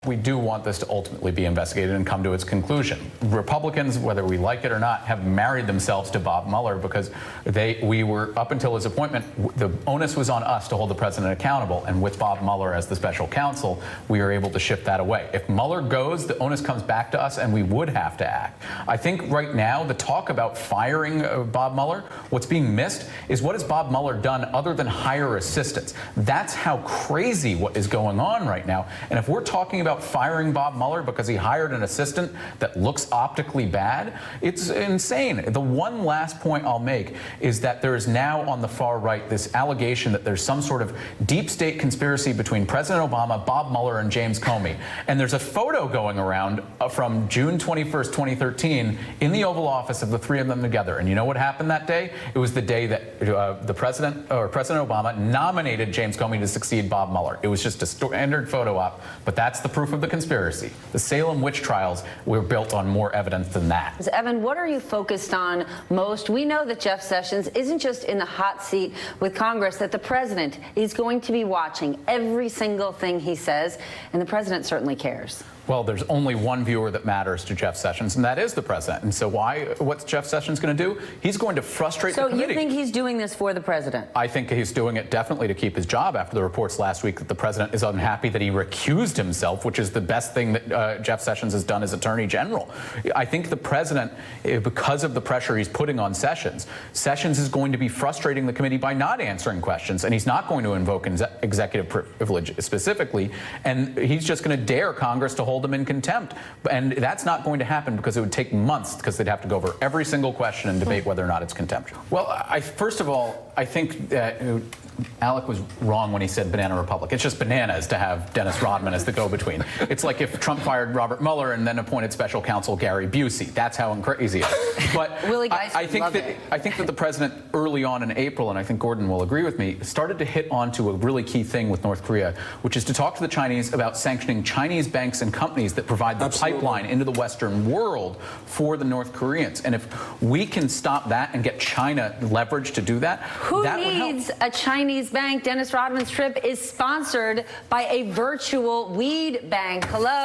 We do want this to ultimately be investigated and come to its conclusion. Republicans, whether we like it or not, have married themselves to Bob Mueller because we were, up until his appointment, the onus was on us to hold the president accountable. And with Bob Mueller as the special counsel, we are able to shift that away. If Mueller goes, the onus comes back to us and we would have to act. I think right now, the talk about firing Bob Mueller, what's being missed is what has Bob Mueller done other than hire assistants? That's how crazy what is going on right now. And if we're talking about firing Bob Mueller because he hired an assistant that looks optically bad, it's insane. The one last point I'll make is that there is now on the far right this allegation that there's some sort of deep state conspiracy between President Obama, Bob Mueller, and James Comey. And there's a photo going around from June 21st, 2013 in the Oval Office of the three of them together. And you know what happened that day? It was the day that President Obama nominated James Comey to succeed Bob Mueller. It was just a standard photo op, but that's the proof of the conspiracy. The Salem witch trials were built on more evidence than that. Evan, what are you focused on most? We know that Jeff Sessions isn't just in the hot seat with Congress, that the president is going to be watching every single thing he says, and the president certainly cares. Well, there's only one viewer that matters to Jeff Sessions, and that is the president. And so what's Jeff Sessions going to do? He's going to frustrate the committee. So you think he's doing this for the president? I think he's doing it definitely to keep his job after the reports last week that the president is unhappy that he recused himself, which is the best thing that Jeff Sessions has done as Attorney General. I think the president, because of the pressure he's putting on Sessions is going to be frustrating the committee by not answering questions, and he's not going to invoke executive privilege specifically, and he's just going to dare Congress to hold him in contempt. And that's not going to happen because it would take months, because they'd have to go over every single question and debate whether or not it's contempt. Well, first of all, I think that Alec was wrong when he said banana republic. It's just bananas to have Dennis Rodman as the go-between. It's like if Trump fired Robert Mueller and then appointed special counsel Gary Busey. That's how crazy it is. But I think that the president early on in April, and I think Gordon will agree with me, started to hit onto a really key thing with North Korea, which is to talk to the Chinese about sanctioning Chinese banks and companies that provide the pipeline into the Western world for the North Koreans. And if we can stop that and get China leverage to do that, that would help. Who needs a Chinese bank? Dennis Rodman's trip is sponsored by a virtual weed bank. Hello.